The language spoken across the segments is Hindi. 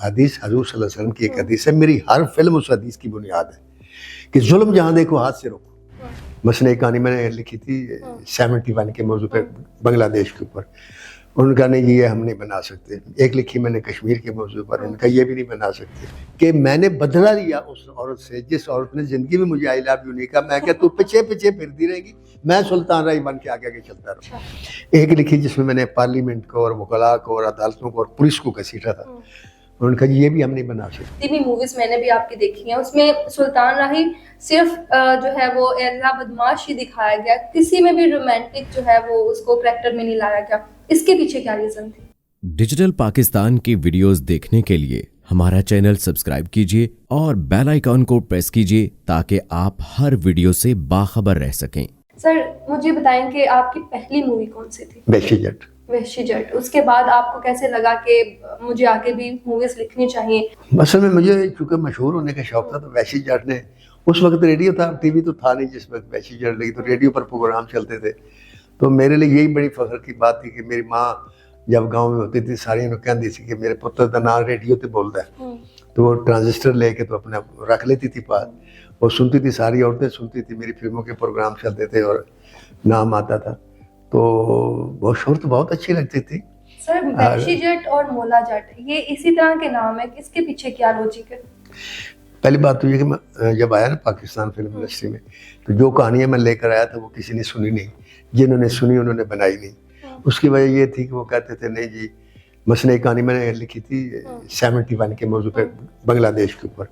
हदीस हजूर सल्लल्लाहु अलैहि वसल्लम की एक हदीस है, मेरी हर फिल्म उस हदीस की बुनियाद है कि जुल्म जहाँ देखो हाथ से रोको। मसले एक कहानी मैंने लिखी थी 71 के मौजू पे, बांग्लादेश के ऊपर। उनका नहीं, ये हम नहीं बना सकते। एक लिखी मैंने कश्मीर के मौजू पर, उनका ये भी नहीं बना सकते। कि मैंने बदला लिया उस औरत से जिस औरत ने जिंदगी में मुझे आई लव यू नहीं कहा। मैं क्या तू पीछे पीछे फिरती रहेगी, मैं सुल्तान राही बन के आगे आगे चलता रहूँ। एक लिखी जिसमें मैंने पार्लियामेंट को और वकला को और अदालतों को और पुलिस को घसीटा था। उनका ये भी हम नहीं बना सकते। जितनी भी मूवीज मैंने भी आपकी देखी हैं उसमें सुल्तान राही सिर्फ जो है वो एला बदमाश ही दिखाया गया, किसी में भी रोमांटिक जो है वो उसको करैक्टर में नहीं लाया गया। इसके पीछे क्या रीजन थी? डिजिटल पाकिस्तान की वीडियोस देखने के लिए हमारा चैनल सब्सक्राइब कीजिए और बेल आइकॉन को प्रेस कीजिए ताकि आप हर वीडियो से बाखबर रह सकें। सर मुझे बताएं कि आपकी पहली मूवी कौन सी थी? वहशी जट। वहशी जट। उसके बाद आपको कैसे लगा कि मुझे आगे भी मूवीज लिखनी चाहिए? असल में मुझे चूंकि मशहूर होने का शौक था, तो वहशी जट ने, उस वक्त रेडियो था, टीवी तो था नहीं जिस वक्त वहशी जट लगी, तो रेडियो पर प्रोग्राम चलते थे। तो मेरे लिए यही बड़ी फख्र की बात थी कि मेरी माँ जब गांव में होती थी सारी कहती थी कि मेरे पुत्र का नाम रेडियो ते बोलता है। तो वो ट्रांजिस्टर लेके तो अपना रख लेती थी पास, वो सुनती थी, सारी औरतें सुनती थी, मेरी फिल्मों के प्रोग्राम चलते थे और नाम आता था। तो वो शोर तो बहुत अच्छी लगती थी। सर वहशी जट और मौला जट ये इसी तरह के नाम है, इसके पीछे क्या लॉजिक है? पहली बात तो ये कि मैं जब आया ना पाकिस्तान फिल्म इंडस्ट्री में, तो जो कहानियाँ मैं लेकर आया था वो किसी ने सुनी नहीं, जिन्होंने सुनी उन्होंने बनाई नहीं। उसकी वजह ये थी कि वो कहते थे नहीं जी, मसले एक कहानी मैंने लिखी थी 71 के मौजू पे, बांग्लादेश के ऊपर।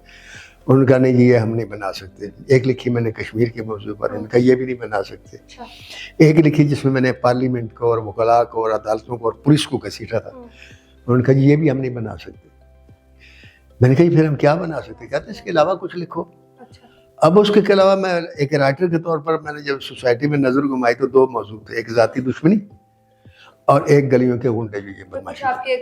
उनका नहीं, ये हम नहीं बना सकते। एक लिखी मैंने कश्मीर के मौजू पर, उनका ये भी नहीं बना सकते। एक लिखी जिसमें मैंने पार्लियामेंट को और वकला को और अदालतों को और पुलिस को घसीटा था। उनका ये भी हम नहीं बना सकते। मैंने कहा फिर हम क्या बना सकते? कहते इसके अलावा कुछ लिखो। अब उसके अलावा मैं एक राइटर के तौर पर मैंने जब सोसाइटी में नजर घुमाई तो दो मौजूद थे, एक जाती दुश्मनी और एक गलियों के गुंडे जो ये बदमाशी। आपके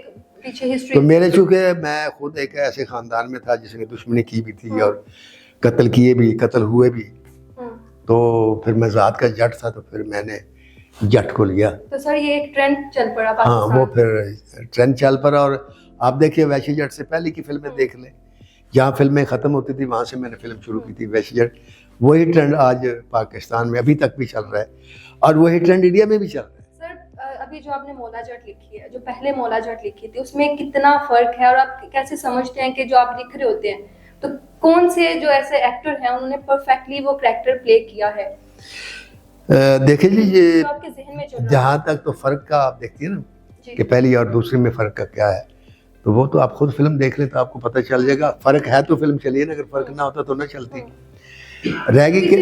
पीछे हिस्ट्री? तो मेरे चूंकि मैं खुद एक ऐसे खानदान में था जिसने दुश्मनी की भी थी और कत्ल किए भी, कत्ल हुए भी, तो फिर मैं जात का जट था, तो फिर मैंने जट को लिया। तो सर ये एक ट्रेंड चल पड़ा हाँ, वो फिर ट्रेंड चल पड़ा। और आप देखिए वहशी जट से पहले की फिल्में देख लें, जहाँ फिल्में ख़त्म होती थी वहाँ से मैंने फिल्म शुरू की थी वहशी जट। वही ट्रेंड आज पाकिस्तान में अभी तक भी चल रहा है और वही ट्रेंड इंडिया में भी चल रहा है। सर अभी जो आपने मौला जट लिखी है, जो पहले मौला जट लिखी थी, उसमें कितना फर्क है और आप कैसे समझते हैं कि जो आप लिख रहे होते हैं तो कौन से जो ऐसे एक्टर हैं उन्होंने परफेक्टली वो कैरेक्टर प्ले किया है? देखिए जी, ये आपके जहन में जहाँ तक तो फ़र्क का आप देखती है ना कि पहली और दूसरी में फ़र्क का क्या है, तो वो तो आप खुद फिल्म देख ले तो आपको पता चल जाएगा। फ़र्क है तो फिल्म चलिए ना, अगर फ़र्क ना होता तो ना चलती। रहेगी कि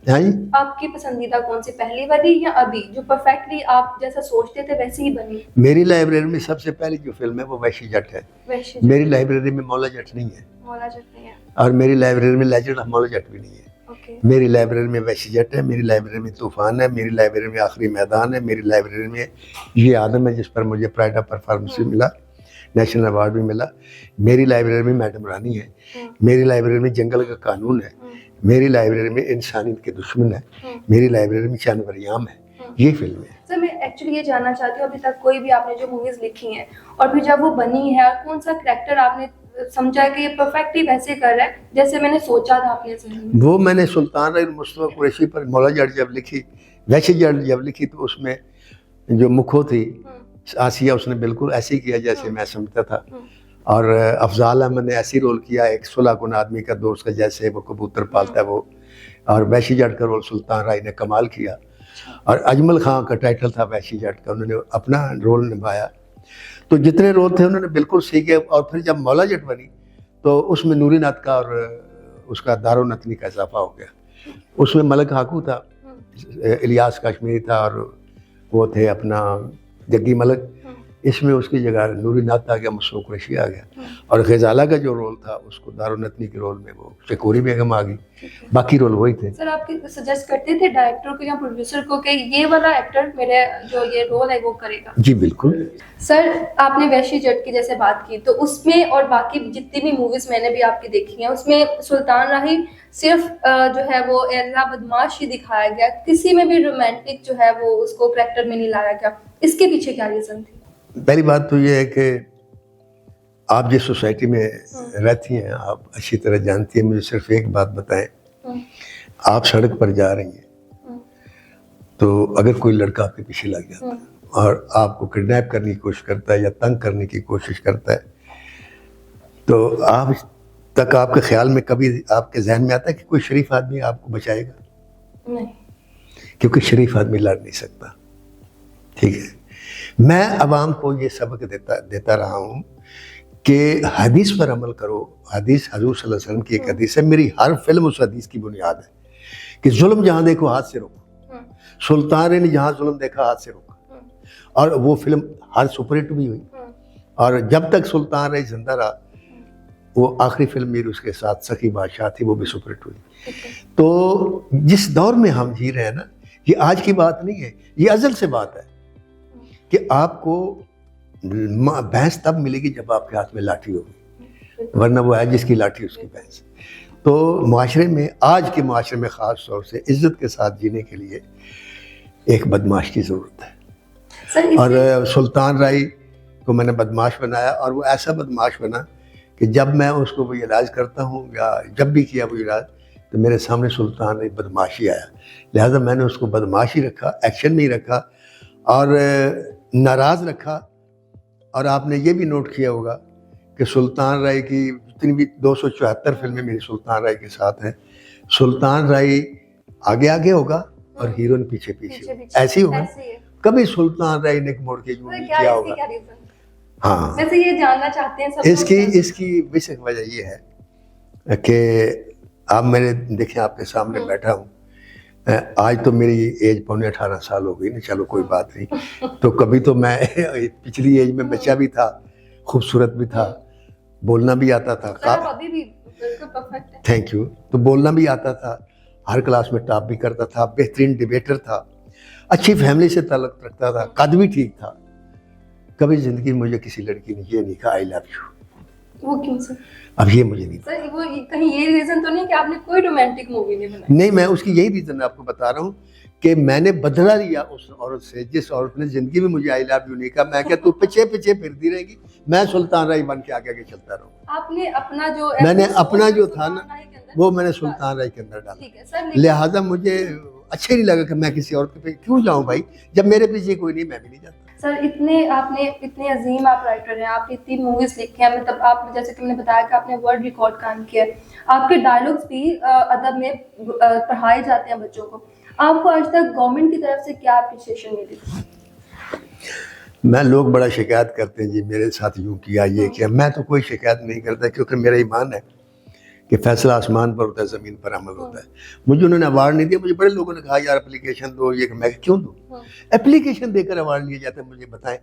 हाँ जी, आपकी पसंदीदा कौन सी, पहली वाली या अभी जो परफेक्टली आप जैसा सोचते थे वैसी ही बनी? मेरी लाइब्रेरी में सबसे पहली जो फिल्म है वो वहशी जट है। मेरी लाइब्रेरी में मौला जट नहीं है। मौला जट नहीं है। और मेरी लाइब्रेरी में लेजेंड ऑफ मौला जट भी नहीं है। मेरी लाइब्रेरी में वहशी जट है, मेरी लाइब्रेरी में तूफान है, मेरी लाइब्रेरी में आखिरी मैदान है, मेरी लाइब्रेरी में ये आदम है जिस पर मुझे प्राइड ऑफ परफॉर्मेंस भी मिला, नेशनल अवार्ड भी मिला। मेरी लाइब्रेरी में मैडम रानी है, मेरी लाइब्रेरी में जंगल का कानून है, मेरी लाइब्रेरी में इंसानियत के दुश्मन है, मेरी लाइब्रेरी में चानवरियाम है। ये फिल्म है। सर मैं एक्चुअली ये जानना चाहती हूँ, अभी तक कोई भी आपने जो मूवीज लिखी हैं और फिर जब वो बनी है, कौन सा कैरेक्टर आपने समझा कि ये परफेक्टली वैसे कर रहा है जैसे मैंने सोचा था अपने ज़हन में? वो मैंने सुल्तान राही मुस्तफा कुरैशी पर मौला जट जब लिखी, वहशी जट जब लिखी, तो उसमें जो मुखो थी आसिया, उसने बिल्कुल ऐसे ही किया जैसे मैं समझता था। और अफजाल अहमद ने ऐसी रोल किया एक सुलहकुन आदमी का दोस्त का, जैसे वो कबूतर पालता है वो। और वहशी जट का रोल सुल्तान राही ने कमाल किया। और अजमल खां का टाइटल था वहशी जट का, उन्होंने अपना रोल निभाया। तो जितने रोल थे उन्होंने बिल्कुल सीखे। और फिर जब मौला जट बनी तो उसमें नूरी नाथ का और उसका दारो नतनी का इजाफा हो गया। उसमें मलक हाकू था, इलियास कश्मीरी था और वो थे अपना जग्गी मलक। इसमें उसकी जगह नूरी नाथ आ गया, मुस्तफा कुरैशी आ गया। और ग़ज़ाला का जो रोल था उसको दारो नतनी के रोल में वो शकूरी बेगम आ गई, बाकी रोल वही थे। सर आप सजेस्ट करते थे डायरेक्टर को या प्रोड्यूसर को कि ये वाला एक्टर मेरे जो ये रोल है वो करेगा? जी बिल्कुल। सर आपने वहशी जट की जैसे बात की, तो उसमें और बाकी जितनी भी मूवीज मैंने भी आपकी देखी हैं उसमें सुल्तान राही सिर्फ जो है वो एला बदमाश ही दिखाया गया, किसी में भी रोमांटिक जो है वो उसको कैरेक्टर में नहीं लाया गया। इसके पीछे क्या रीजन थी? पहली बात तो ये है कि आप जिस सोसाइटी में रहती हैं आप अच्छी तरह जानती हैं। मुझे सिर्फ एक बात बताएं, आप सड़क पर जा रही हैं तो अगर कोई लड़का आपके पीछे लग जाता है और आपको किडनैप करने की कोशिश करता है या तंग करने की कोशिश करता है, तो आप तक आपके ख्याल में कभी आपके जहन में आता है कि कोई शरीफ आदमी आपको बचाएगा? नहीं। क्योंकि शरीफ आदमी लड़ नहीं सकता। ठीक है, मैं अवाम को ये सबक देता रहा हूँ कि हदीस पर अमल करो। हदीस हजूर सल्लल्लाहु अलैहि वसल्लम की एक हदीस है, मेरी हर फिल्म उस हदीस की बुनियाद है कि जुल्म जहाँ देखो हाथ से रोको, सुल्तान ने जहाँ जुल्म देखा हाथ से रोका, और वो फिल्म हर सुपरहिट भी हुई। और जब तक सुल्तान रही जिंदा रहा, वो आखिरी फिल्म मेरी उसके साथ सखी बादशाह थी, वो भी सुपरहिट हुई। तो जिस दौर में हम जी रहे हैं ना, ये आज की बात नहीं है, ये अज़ल से बात है कि आपको भैंस तब मिलेगी जब आपके हाथ में लाठी होगी, वरना वो है जिसकी लाठी उसकी भैंस। तो माशरे में, आज के माशरे में ख़ास तौर से इज़्ज़त के साथ जीने के लिए एक बदमाश की ज़रूरत है। और सुल्तान राय को मैंने बदमाश बनाया, और वो ऐसा बदमाश बना कि जब मैं उसको वो इलाज करता हूँ या जब भी किया वो इलाज, तो मेरे सामने सुल्तान राय बदमाशी आया। लिहाजा मैंने उसको बदमाशी रखा, एक्शन में ही रखा और नाराज़ रखा। और आपने ये भी नोट किया होगा कि सुल्तान राय की जितनी भी 274 फिल्में मेरी सुल्तान राय के साथ हैं, सुल्तान राय आगे आगे होगा और हीरोइन पीछे पीछे, ऐसी होगा। कभी सुल्तान राय ने मोड़ के यूं नहीं किया होगा। हाँ, वैसे ये जानना चाहते हैं सब। इसकी बेसिक वजह ये है कि आप मैंने देखें आपके सामने बैठा हूँ, आज तो मेरी एज 18 साल हो गई ना, चलो कोई बात नहीं। तो कभी तो मैं पिछली एज में बच्चा भी था, खूबसूरत भी था, बोलना भी आता था। अभी भी बिल्कुल परफेक्ट है। Thank you. तो बोलना भी आता था, हर क्लास में टॉप भी करता था, बेहतरीन डिबेटर था, अच्छी फैमिली से ताल्लुक रखता था, कद भी ठीक था। कभी जिंदगी में मुझे किसी लड़की ने ये नहीं कहा आई लव यू। वो क्यों सर? अब ये मुझे नहीं सर, वो कहीं ये रीजन तो नहीं कि आपने कोई रोमांटिक मूवी नहीं बनाई? नहीं, मैं उसकी यही रीजन आपको बता रहा हूँ कि मैंने बदला लिया उस औरत से जिस औरत ने जिंदगी में मुझे आई लव यू नहीं कहा। मैं क्या तू पीछे पीछे फिरती रहेगी, मैं सुल्तान राय बन के आगे आगे चलता रहूँ। आपने अपना जो मैंने अपना जो था ना, वो मैंने सुल्तान राय के अंदर डाला। लिहाजा मुझे अच्छा ही नहीं लगा कि मैं किसी और पे क्यों जाऊँ भाई, जब मेरे पीछे कोई नहीं, मैं भी नहीं जाता। सर, इतने अजीम आप राइटर हैं, आपने इतनी मूवीज लिखी हैं, मतलब आप जैसे कि मैंने बताया कि आपने वर्ल्ड रिकॉर्ड काम किया है, आपके डायलॉग्स भी अदब में पढ़ाए जाते हैं बच्चों को। आपको आज तक गवर्नमेंट की तरफ से क्या अप्रिसिएशन मिली? मैं लोग बड़ा शिकायत करते हैं जी मेरे साथ यूँ किया, ये किया। मैं तो कोई शिकायत नहीं करता, क्योंकि मेरा ईमान है कि फैसला आसमान पर होता है, ज़मीन पर अमल होता है। मुझे उन्होंने अवार्ड नहीं दिया। मुझे बड़े लोगों ने कहा यार एप्लीकेशन दो, ये मैं क्यों दूँ? एप्लीकेशन देकर अवार्ड लिए जाते हैं, मुझे बताएं।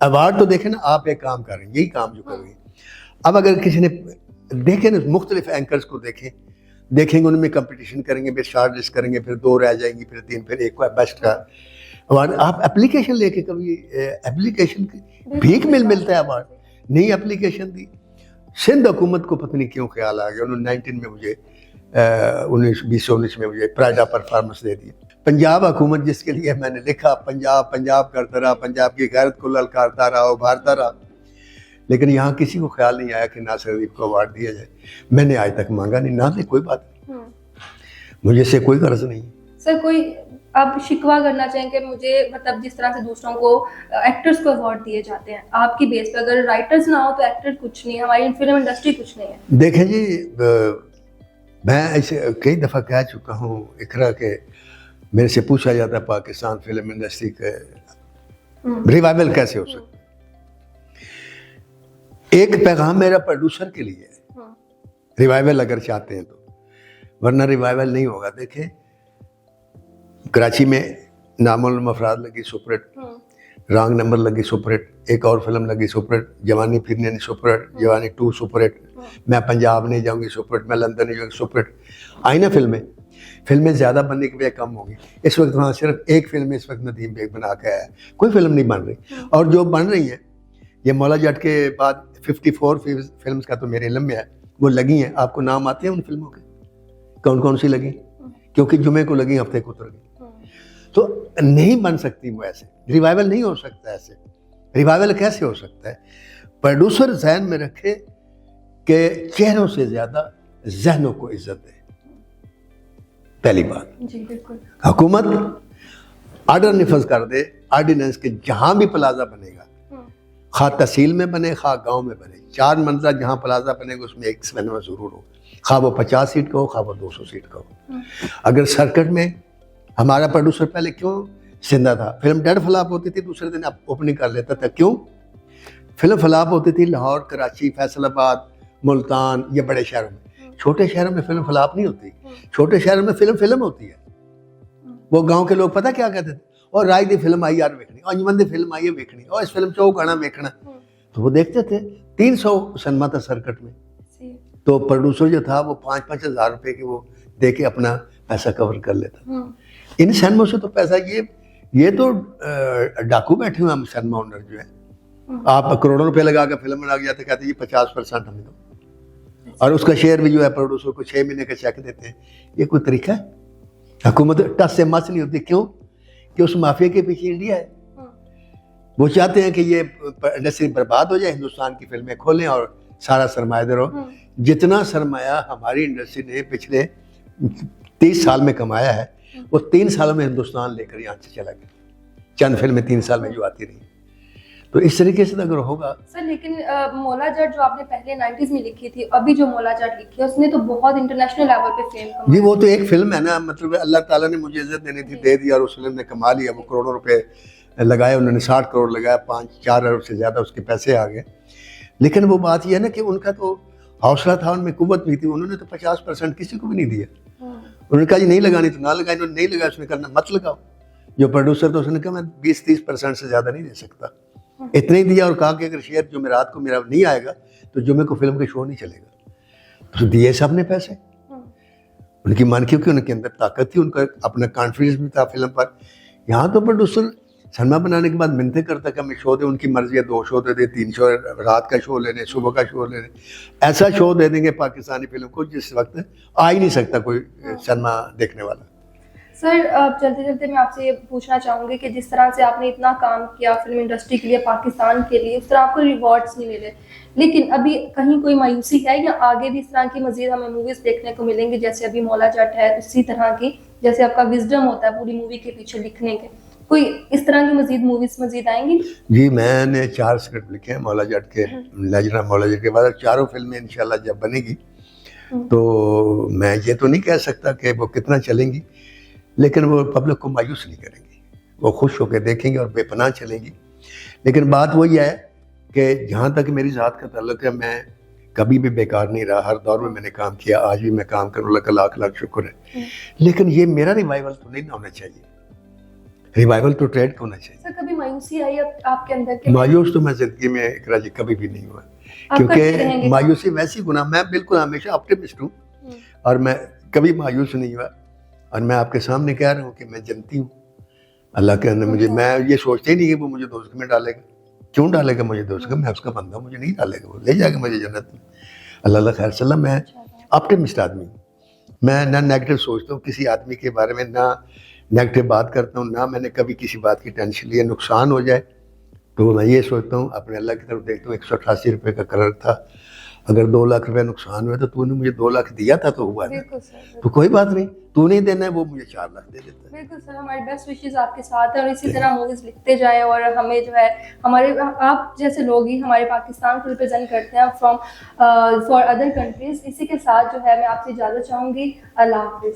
अवार्ड तो देखें ना, आप एक काम कर रहे हैं, यही काम जो कर रहे हैं। अब अगर किसी ने देखे ना, मुख्तलिफ एंकर्स को देखेंगे, उनमें कंपटीशन करेंगे, फिर शॉर्ट लिस्ट करेंगे, फिर 2 रह जाएंगी, फिर 3, फिर 1 बेस्ट का अवार्ड। आप एप्लीकेशन लेके कभी एप्लीकेशन की भीख मिलता है अवार्ड? नहीं एप्लीकेशन दी। सिंध हुकूमत को पता नहीं क्यों ख्याल आ गया, उन्होंने 19 में मुझे 19 में मुझे प्राइड ऑफ परफॉर्मेंस दे दिया। पंजाब हुकूमत जिसके लिए मैंने लिखा, पंजाब पंजाब करता रहा, पंजाब की गैरत को ललकारता रहा, उभारता रहा, लेकिन यहाँ किसी को ख्याल नहीं आया कि नासिर अदीब को अवार्ड दिया जाए। मैंने आज तक मांगा नहीं, ना दे, कोई बात नहीं, मुझे से कोई गर्ज नहीं। सर, कोई आप शिकवा करना चाहेंगे मुझे, मतलब जिस तरह से दूसरों को एक्टर्स को अवार्ड दिए जाते हैं, आपकी बेस पे अगर राइटर्स ना हो तो एक्टर कुछ नहीं, हमारी फिल्म इंडस्ट्री कुछ नहीं है। देखें जी, मैं ऐसे कई दफ़ा कह चुका हूँ इकरा के, मेरे से पूछा जाता है पाकिस्तान फिल्म इंडस्ट्री के रिवाइवल कैसे हो सकता है। एक पैगाम मेरा प्रोड्यूसर के लिए है, रिवाइवल अगर चाहते हैं तो, वरना रिवाइवल नहीं होगा। देखें कराची में नामुल अफराद लगी सुपरहिट, रॉन्ग नंबर लगी सुपरहिट, एक और फिल्म लगी सुपरहिट, जवानी फिरने नहीं सुपरहिट, जवानी 2 सुपरहिट, मैं पंजाब नहीं जाऊंगी सुपरहिट, मैं लंदन नहीं जाऊंगी सुपरहिट। आई ना फिल्में ज़्यादा बनने की वजह कम होगी। इस वक्त वहाँ सिर्फ एक फिल्म इस वक्त नदीम बेग बना के आया है, कोई फिल्म नहीं बन रही। और जो बन रही है ये मौला जट के बाद 54 फिल्म्स का तो मेरे इल्म में है, वो लगी हैं। आपको नाम आते हैं उन फिल्मों के, कौन कौन सी लगी? क्योंकि जुमे को लगी, हफ्ते को उतर गई। तो नहीं बन सकती वो ऐसे, रिवाइवल नहीं हो सकता ऐसे। रिवाइवल कैसे हो सकता है? प्रोड्यूसर जहन में रखे कि चेहरों से ज्यादा जहनों को इज्जत दे। पहली बात। जी बिल्कुल। हुकूमत आर्डर निफज कर दे ऑर्डिनेंस के, जहां भी प्लाजा बनेगा, खा तहसील में बने खा गांव में बने, 4 मंजिला जहां प्लाजा बनेगा उसमें एक सिनेमा जरूर हो, खा वो 50 सीट का हो खा वो 200 सीट का हो। अगर सर्किट में हमारा प्रोड्यूसर पहले क्यों जिंदा था, फिल्म डेड फ्लॉप होती थी दूसरे दिन ओपनिंग कर लेता था, क्यों? फिल्म फ्लॉप होती थी लाहौर, कराची, फैसलाबाद, मुल्तान, ये बड़े शहरों में। छोटे शहरों में फिल्म फ्लॉप नहीं होती, छोटे शहरों में फिल्म होती है। वो गांव के लोग पता क्या कहते थे, और राय दी फिल्म आई यार वेखनी, अंजमन दी फिल्म आई है वेखनी, और इस फिल्म चो गाना वेखना। तो वो देखते थे। 300 सिनेमा था सर्किट में, तो प्रोड्यूसर जो था वो 5-5 हज़ार रुपए के वो दे के अपना पैसा कवर कर लेता। इन सिनेमा से तो पैसा ये तो डाकू बैठे हुए हम सिनेमा ओनर जो है, आप करोड़ों रुपए लगा के फिल्म बना गया तो कहते हैं 50% हमें दो, और उसका शेयर भी जो है प्रोड्यूसर को 6 महीने का चेक देते हैं। ये कोई तरीका है? हुकूमत टस से मस नहीं होती, क्यों? कि उस माफिया के पीछे इंडिया है। वो चाहते हैं कि ये इंडस्ट्री बर्बाद हो जाए, हिंदुस्तान की फिल्में खोलें और सारा सरमायादार हो। जितना सरमाया हमारी इंडस्ट्री ने पिछले 30 साल में कमाया है, वो 3 सालों में हिंदुस्तान लेकर यहाँ से चला गया। चंद फिल्में 3 साल में जो आती रही। तो इस तरीके से अगर होगा सर, लेकिन मौला जट जो आपने पहले 90s में लिखी थी, अभी जो मौला जट लिखी है उसने तो बहुत इंटरनेशनल लेवल पे फेम कमाया। जी, वो तो एक फिल्म है ना, मतलब अल्लाह ताला ने मुझे इज्जत देनी थी, दे दी, और उस फिल्म ने कमा लिया। वो करोड़ों रुपए लगाए उन्होंने, 60 करोड़ लगाया, 5-4 अरब से ज़्यादा उसके पैसे आ गए। लेकिन वो बात यह है ना कि उनका तो हौसला था, उनमें कुव्वत भी थी। उन्होंने तो 50% किसी को भी नहीं दिया। उन्होंने कहा जी नहीं लगानी तो ना लगाई, उन्होंने नहीं लगाया, उसने करना मत लगाओ। जो प्रोड्यूसर था उसने कहा मैं 20-30% से ज़्यादा नहीं दे सकता, इतना ही दिया, और कहा कि अगर शेयर जुमेरात को मेरा नहीं आएगा तो जुमे को फिल्म के शो नहीं चलेगा। तो दिए सबने पैसे, उनकी मान, क्योंकि उनके अंदर ताकत थी, उनका अपना कॉन्फिडेंस भी था फिल्म पर। यहाँ तो प्रोड्यूसर सिनेमा बनाने के बाद मिन्नतें करता कि हमें शो दे, उनकी मर्जी है 2 शो दे दे, 3 शो, रात का शो लेने, सुबह का शो लेने, ऐसा शो दे देंगे पाकिस्तानी फिल्म को जिस वक्त आ ही नहीं सकता कोई सिनेमा देखने वाला। सर, चलते चलते मैं आपसे ये पूछना चाहूँगी कि जिस तरह से आपने इतना काम किया फिल्म इंडस्ट्री के लिए, पाकिस्तान के लिए, उस तरह आपको रिवॉर्ड्स नहीं मिले, लेकिन अभी कहीं कोई मायूसी है या आगे भी इस तरह की मजीद हमें मूवीज़ देखने को मिलेंगी, जैसे अभी मौला जट है उसी तरह की, जैसे आपका विजडम होता है पूरी मूवी के पीछे लिखने के, कोई इस तरह की मजीद आएंगी? जी, मैंने 4 स्क्रिप्ट लिखे हैं मौला जट के, लेजेंड ऑफ मौला जट के बाद 4 फिल्में इंशाल्लाह जब बनेगी तो मैं ये तो नहीं कह सकता कि वो कितना चलेंगी, लेकिन वो पब्लिक को मायूस नहीं करेंगी, वो खुश होकर देखेंगे और बेपनाह चलेंगी। लेकिन बात वही है कि जहाँ तक मेरी ज़ात का ताल्लुक है, मैं कभी भी बेकार नहीं रहा, हर दौर में मैंने काम किया, आज भी मैं काम करूँ, अल्लाह का लाख लाख शुक्र है। लेकिन ये मेरा रिवाइवल तो नहीं होना चाहिए, रिवाइवल तो ट्रेड का होना चाहिए। सर, कभी मायूसी आई आपके अंदर के? मायूस तो मैं जिंदगी में इकरा जी कभी भी नहीं हुआ, क्योंकि मायूसी वैसी गुनाह, मैं बिल्कुल हमेशा ऑप्टिमिस्ट हूँ और मैं कभी मायूस नहीं हुआ। और मैं आपके सामने कह रहा हूँ कि मैं जनती हूँ, अल्लाह के अंदर मुझे, मैं ये सोचते ही नहीं कि वो मुझे दोस्त में डालेगा, क्यों डालेगा मुझे दोस्त में, मैं उसका बंदा, मुझे नहीं डालेगा, वो ले जाएगा मुझे जन्नत में, अल्लाह खैर सल्लम। मैं ऑप्टिमिस्ट आदमी हूँ, मैं ना नेगेटिव सोचता हूँ किसी आदमी के बारे में, ना नेगेटिव बात करता हूँ, ना मैंने कभी किसी बात की टेंशन ली है। नुकसान हो जाए तो मैं ये सोचता हूँ, अपने अल्लाह की तरफ देखता हूँ, 188 रुपये का कर्ज था, अगर 2 लाख रुपए नुकसान हुआ तो तूने मुझे 2 लाख दिया था तो हुआ ना, तो कोई बात नहीं, तू नहीं देना है वो मुझे 4 लाख दे देता है। बिल्कुल सर, हमारी बेस्ट विशेस आपके साथ है और इसी तरह मूवीज लिखते जाए, और हमें जो है हमारे आप जैसे लोग ही हमारे पाकिस्तान को रिप्रेजेंट करते हैं फ्रॉम फॉर अदर कंट्रीज। इसी के साथ जो है मैं आपसे इजाज़त चाहूँगी, अल्लाह हाफिज़।